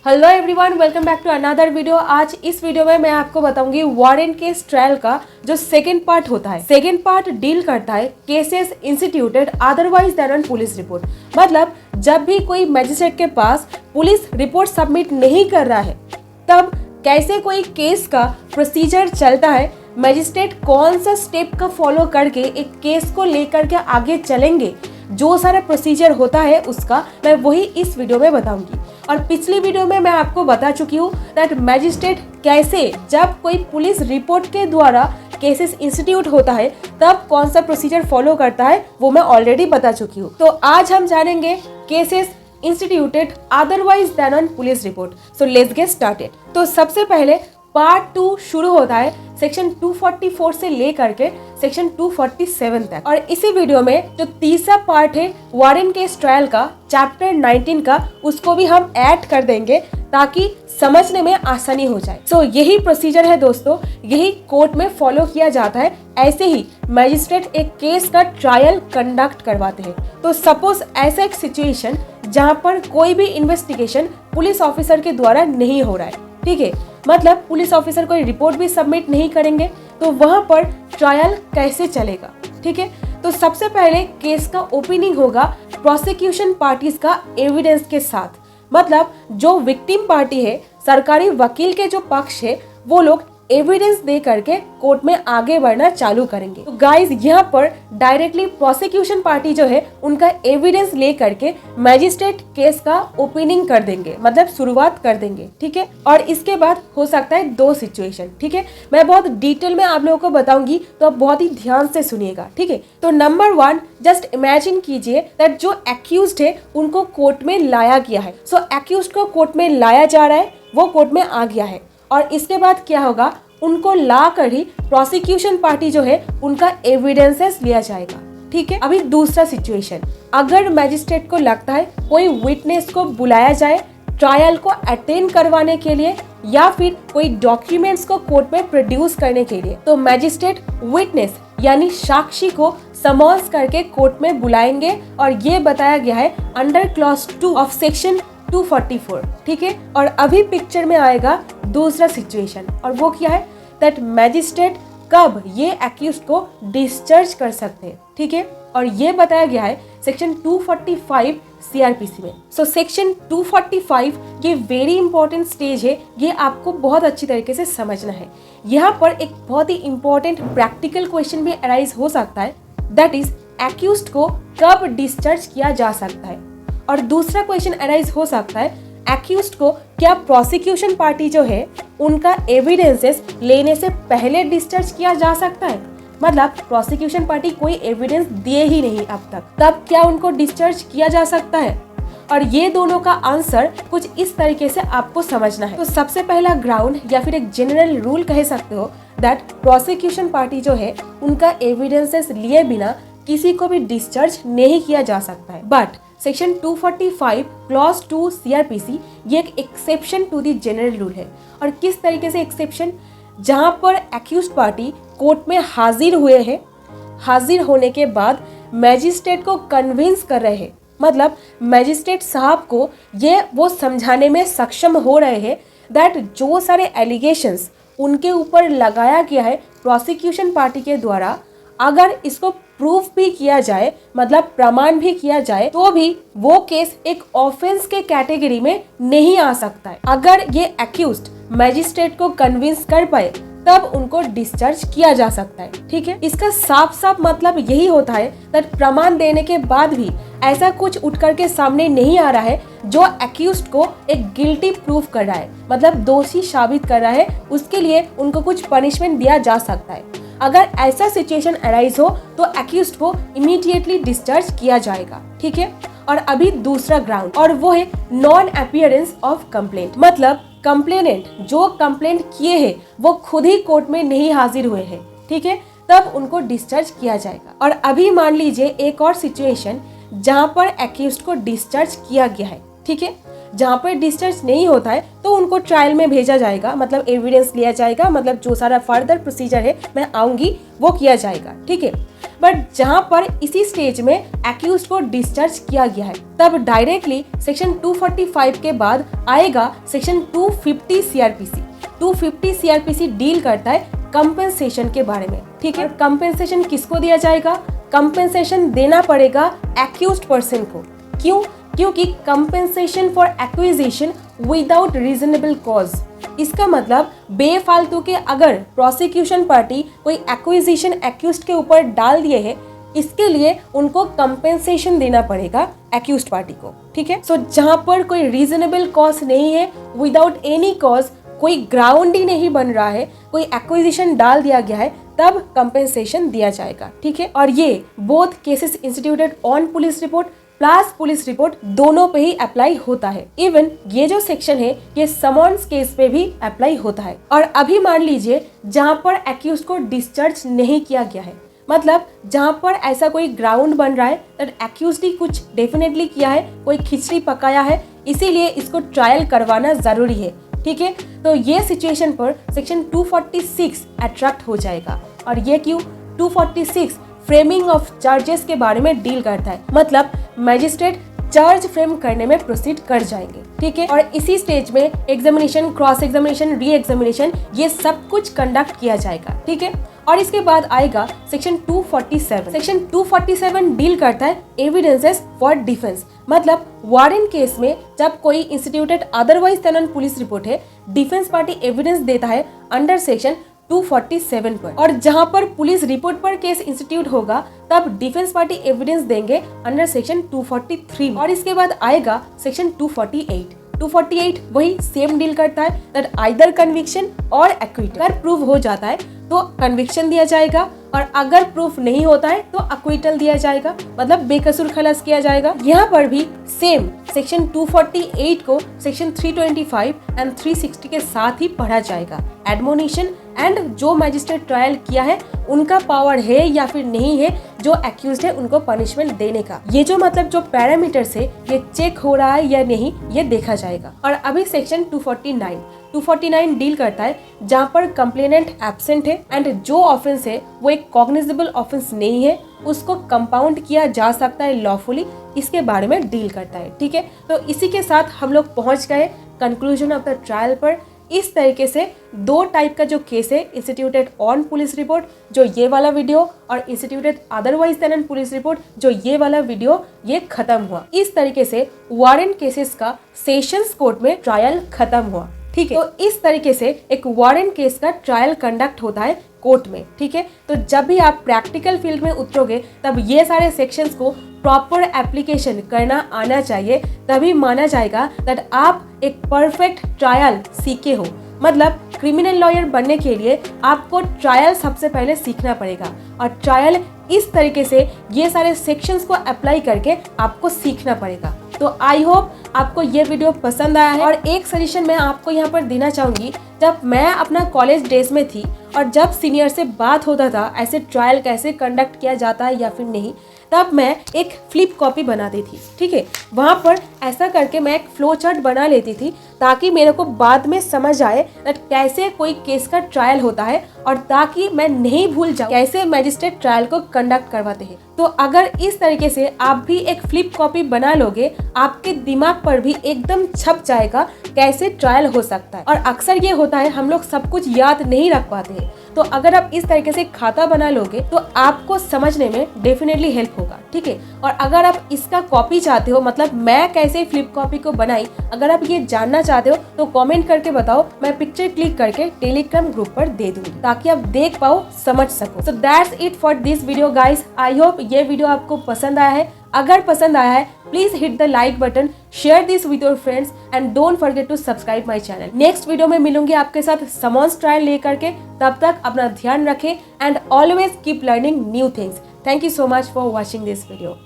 Hello everyone, welcome back to another video. आज इस video में मैं आपको बताऊंगी वारंट केस ट्रायल का जो सेकंड पार्ट होता है। सेकंड पार्ट डील करता है cases instituted otherwise than on police report. मतलब जब भी कोई मैजिस्ट्रेट के पास पुलिस रिपोर्ट सबमिट नहीं कर रहा है तब कैसे कोई केस का प्रोसीजर चलता है, मैजिस्ट्रेट कौन सा स्टेप का फॉलो करके एक केस को लेकर के आगे चलेंगे, जो सारा प्रोसीजर होता है उसका मैं वही इस वीडियो में बताऊंगी। और पिछली वीडियो में मैं आपको बता चुकी हूँ दैट मैजिस्ट्रेट कैसे जब कोई पुलिस रिपोर्ट के द्वारा केसेस इंस्टीट्यूट होता है तब कौन सा प्रोसीजर फॉलो करता है, वो मैं ऑलरेडी बता चुकी हूँ। तो आज हम जानेंगे cases instituted otherwise than on police report. So let's get started. तो सबसे पहले पार्ट 2 शुरू होता है सेक्शन 244 से लेकर के सेक्शन 247 तक। और इसी वीडियो में जो तीसरा पार्ट है वारंट केस ट्रायल का चैप्टर 19 का, उसको भी हम ऐड कर देंगे ताकि समझने में आसानी हो जाए। सो यही प्रोसीजर है दोस्तों, यही कोर्ट में फॉलो किया जाता है। ऐसे ही मैजिस्ट्रेट एक केस का ट्रायल कंडक्ट करवाते हैं। तो सपोज ऐसा एक सिचुएशन जहाँ पर कोई भी इन्वेस्टिगेशन पुलिस ऑफिसर के द्वारा नहीं हो रहा है, ठीक है, मतलब पुलिस ऑफिसर कोई रिपोर्ट भी सबमिट नहीं करेंगे, तो वहां पर ट्रायल कैसे चलेगा, ठीक है। तो सबसे पहले केस का ओपनिंग होगा प्रोसिक्यूशन पार्टीज का एविडेंस के साथ। मतलब जो विक्टिम पार्टी है, सरकारी वकील के जो पक्ष है, वो लोग एविडेंस दे करके कोर्ट में आगे बढ़ना चालू करेंगे। तो गाइस यहाँ पर डायरेक्टली प्रोसिक्यूशन पार्टी जो है उनका एविडेंस ले करके मैजिस्ट्रेट केस का ओपनिंग कर देंगे, मतलब शुरुआत कर देंगे, ठीक है। और इसके बाद हो सकता है दो सिचुएशन, ठीक है। मैं बहुत डिटेल में आप लोगों को बताऊंगी, तो आप बहुत ही ध्यान से सुनिएगा, ठीक है। तो नंबर 1, जस्ट इमेजिन कीजिए दैट जो एक्यूज्ड है उनको कोर्ट में लाया गया है। सो एक्यूज्ड को कोर्ट में लाया जा रहा है, वो कोर्ट में आ गया है। और इसके बाद क्या होगा, उनको ला कर ही प्रोसिक्यूशन पार्टी जो है उनका एविडेंसेस लिया जाएगा, ठीक है। अभी दूसरा सिचुएशन, अगर मैजिस्ट्रेट को लगता है कोई विटनेस को बुलाया जाए ट्रायल को अटेंड करवाने के लिए या फिर कोई डॉक्यूमेंट्स को कोर्ट में प्रोड्यूस करने के लिए, तो मैजिस्ट्रेट विटनेस यानी साक्षी को समन्स करके कोर्ट में बुलाएंगे। और ये बताया गया है अंडर क्लॉज 2 ऑफ सेक्शन 244, ठीक है। और अभी पिक्चर में आएगा दूसरा सिचुएशन, और वो क्या है दैट मैजिस्ट्रेट कब ये एक्यूज्ड को डिस्चार्ज कर सकते हैं, ठीक है। और ये बताया गया है सेक्शन 245 सीआरपीसी में। सो सेक्शन 245 ये वेरी इंपॉर्टेंट स्टेज है, ये आपको बहुत अच्छी तरीके से समझना है। यहाँ पर एक बहुत ही इंपॉर्टेंट प्रैक्टिकल क्वेश्चन भी अराइज हो सकता है, दैट इज एक्यूज्ड को कब डिस्चार्ज किया जा सकता है। और दूसरा क्वेश्चन अराइज हो सकता है, एक्यूज्ड को क्या प्रोसिक्यूशन पार्टी जो है उनका एविडेंसेस लेने से पहले डिस्चार्ज किया जा सकता है। मतलब प्रोसिक्यूशन पार्टी कोई एविडेंस दिए ही नहीं अब तक, तब क्या उनको डिस्चार्ज किया जा सकता है। और ये दोनों का आंसर कुछ इस तरीके से आपको समझना है। तो सबसे पहला ग्राउंड या फिर एक जनरल रूल कह सकते हो दैट प्रोसिक्यूशन पार्टी जो है उनका एविडेंसेस लिए बिना किसी को भी डिस्चार्ज नहीं किया जा सकता है। बट सेक्शन 245 क्लॉज 2 सीआरपीसी ये एक exception to the general rule है। और किस तरीके से एक्सेप्शन, जहां पर एक्यूज्ड पार्टी कोर्ट में हाजिर हुए हैं, हाजिर होने के बाद मैजिस्ट्रेट को कन्विंस कर रहे हैं, मतलब मैजिस्ट्रेट साहब को ये वो समझाने में सक्षम हो रहे हैं दैट जो सारे एलिगेशंस उनके ऊपर लगाया गया है प्रोसिक्यूशन पार्टी के द्वारा, अगर इसको प्रूफ भी किया जाए, मतलब प्रमाण भी किया जाए, तो भी वो केस एक ऑफेंस के कैटेगरी में नहीं आ सकता है। अगर ये एक्यूज्ड मैजिस्ट्रेट को कन्विंस कर पाए तब उनको डिस्चार्ज किया जा सकता है, ठीक है। इसका साफ साफ मतलब यही होता है दैट प्रमाण देने के बाद भी ऐसा कुछ उठ करके सामने नहीं आ रहा है जो एक्यूज्ड को एक गिल्टी प्रूफ कर रहा है, मतलब दोषी साबित कर रहा है, उसके लिए उनको कुछ पनिशमेंट दिया जा सकता है। अगर ऐसा सिचुएशन अराइज हो तो एक्यूज्ड को इमीडिएटली डिस्चार्ज किया जाएगा, ठीक है। और अभी दूसरा ग्राउंड, और वो है नॉन अपीयरेंस ऑफ कंप्लेंट। मतलब कंप्लेनेंट जो कंप्लेंट किए हैं वो खुद ही कोर्ट में नहीं हाजिर हुए हैं, ठीक है, तब उनको डिस्चार्ज किया जाएगा। और अभी मान लीजिए एक और सिचुएशन जहां पर एक्यूज्ड को डिस्चार्ज किया गया है, ठीक है। जहाँ पर डिस्चार्ज नहीं होता है तो उनको ट्रायल में भेजा जाएगा, मतलब एविडेंस लिया जाएगा, मतलब जो सारा फर्दर प्रोसीजर है मैं आऊंगी वो किया जाएगा, ठीक है। बट जहां पर इसी स्टेज में एक्यूज्ड को डिस्चार्ज किया गया है, तब डायरेक्टली सेक्शन 245 के बाद आएगा सेक्शन 250 सीआरपीसी। 250 सीआरपीसी डील करता है कंपेंसेशन के बारे में, ठीक है। कंपेंसेशन किसको दिया जाएगा? कंपेंसेशन देना पड़ेगा एक्यूज्ड पर्सन को। क्यों? क्योंकि compensation for acquisition without reasonable cause, इसका मतलब बेफालतू के अगर प्रोसिक्यूशन पार्टी कोई एक्विजिशन एक्यूज्ड के ऊपर डाल दिए है, इसके लिए उनको कंपेंसेशन देना पड़ेगा एक्यूज्ड पार्टी को, ठीक है। सो जहां पर कोई रीजनेबल कॉज नहीं है, विदाउट एनी कॉज, कोई ग्राउंड ही नहीं बन रहा है, कोई एक्विजिशन डाल दिया गया है, तब कंपेंसेशन दिया जाएगा, ठीक है। और ये both cases instituted on police report plus police report दोनों पे ही अप्लाई होता है। इवन ये जो सेक्शन है ये समन्स केस पे भी अप्लाई होता है। और अभी मान लीजिए जहां पर एक्यूज को डिस्चार्ज नहीं किया गया है, मतलब जहां पर ऐसा कोई ग्राउंड बन रहा है दैट एक्यूज ने कुछ डेफिनेटली किया है, कोई खिचड़ी पकाया है, इसीलिए इसको ट्रायल करवाना जरूरी है, ठीक है। तो ये सिचुएशन पर सेक्शन 246 अट्रैक्ट हो जाएगा। और ये क्यों? 246 फ्रेमिंग ऑफ चार्जेस के बारे में डील करता है, मतलब मैजिस्ट्रेट चार्ज फ्रेम करने में प्रोसीड कर जाएंगे, ठीक है। और इसी स्टेज में examination, cross examination, re examination, ये सब कुछ कंडक्ट किया जाएगा, ठीक है। और इसके बाद आएगा सेक्शन 247। सेक्शन 247 डील करता है एविडेंसेस फॉर डिफेंस, मतलब वारंट केस में जब कोई instituted otherwise than police report है, डिफेंस पार्टी एविडेंस देता है अंडर सेक्शन 247 पर। और जहां पर पुलिस रिपोर्ट पर केस इंस्टीट्यूट होगा, तब डिफेंस पार्टी एविडेंस देंगे अंडर सेक्शन 243। और इसके बाद आएगा सेक्शन 248। 248 वही सेम डील करता है दैट आइदर कन्विक्शन और एक्विटल। अगर प्रूव हो जाता है तो कन्विक्शन दिया जाएगा, और अगर प्रूफ नहीं होता है तो एक्विटल दिया जाएगा, मतलब बेकसूर खलास किया जाएगा। यहाँ पर भी सेम सेक्शन 248 को सेक्शन 325 एंड 360 के साथ ही पढ़ा जाएगा। एडमोनिशन एंड जो मैजिस्ट्रेट ट्रायल किया है उनका पावर है या फिर नहीं है जो एक्यूज्ड है उनको पनिशमेंट देने का, ये जो मतलब जो पैरामीटर से ये चेक हो रहा है या नहीं, ये देखा जाएगा। और अभी सेक्शन 249 डील करता है जहाँ पर कंप्लेनेंट एब्सेंट है एंड जो ऑफेंस है वो एक कॉग्निजेबल ऑफेंस नहीं है, उसको कंपाउंड किया जा सकता है लॉफुली, इसके बारे में डील करता है, ठीक है। तो इसी के साथ हम लोग पहुंच गए कंक्लूजन ऑफ द ट्रायल पर। इस तरीके से दो टाइप का जो केस है, इंस्टीट्यूटेड ऑन पुलिस रिपोर्ट जो ये वाला वीडियो, और instituted otherwise than police report जो ये वाला वीडियो, ये खत्म हुआ। इस तरीके से वारंट केसेस का सेशंस कोर्ट में ट्रायल खत्म हुआ, ठीक है। तो इस तरीके से एक वारंट केस का ट्रायल कंडक्ट होता है कोर्ट में, ठीक है। तो जब भी आप प्रैक्टिकल फील्ड में उतरोगे तब ये सारे सेक्शंस को प्रॉपर एप्लीकेशन करना आना चाहिए, तभी माना जाएगा दैट आप एक परफेक्ट ट्रायल सीखे हो। मतलब क्रिमिनल लॉयर बनने के लिए आपको ट्रायल सबसे पहले सीखना पड़ेगा, और ट्रायल इस तरीके से ये सारे सेक्शंस को अप्लाई करके आपको सीखना पड़ेगा। तो आई होप आपको ये वीडियो पसंद आया है। और एक सजेशन मैं आपको यहाँ पर देना चाहूँगी, जब मैं अपना कॉलेज डेज में थी और जब सीनियर से बात होता था ऐसे ट्रायल कैसे कंडक्ट किया जाता है या फिर नहीं, तब मैं एक फ्लिप कॉपी बनाती थी, ठीक है। वहाँ पर ऐसा करके मैं एक फ्लो चार्ट बना लेती थी ताकि मेरे को बाद में समझ आए कि कैसे कोई केस का ट्रायल होता है, और ताकि मैं नहीं भूल जाऊँ कैसे मैजिस्ट्रेट ट्रायल को कंडक्ट करवाते हैं। तो अगर इस तरीके से आप भी एक फ्लिप कॉपी बना लोगे, आपके दिमाग पर भी एकदम छप जाएगा कैसे ट्रायल हो सकता है। और अक्सर ये होता है हम लोग सब कुछ याद नहीं रख पाते हैं, तो अगर आप इस तरीके से खाता बना लोगे तो आपको समझने में डेफिनेटली हेल्प होगा, ठीक है। और अगर आप इसका कॉपी चाहते हो, मतलब मैं कैसे फ्लिप कॉपी को बनाई, अगर आप ये जानना चाहते हो तो कमेंट करके बताओ, मैं पिक्चर क्लिक करके टेलीग्राम ग्रुप पर दे दूंगी ताकि आप देख पाओ, समझ सको। So that's it for this video guys. I hope ये वीडियो आपको पसंद आया है। अगर पसंद आया है please hit the like button, share this with your friends and don't forget to subscribe my channel. Next video में मिलूंगी आपके साथ समन्स ट्रायल लेकर के। तब तक अपना ध्यान रखें and always keep learning new things. Thank you so much for watching this video.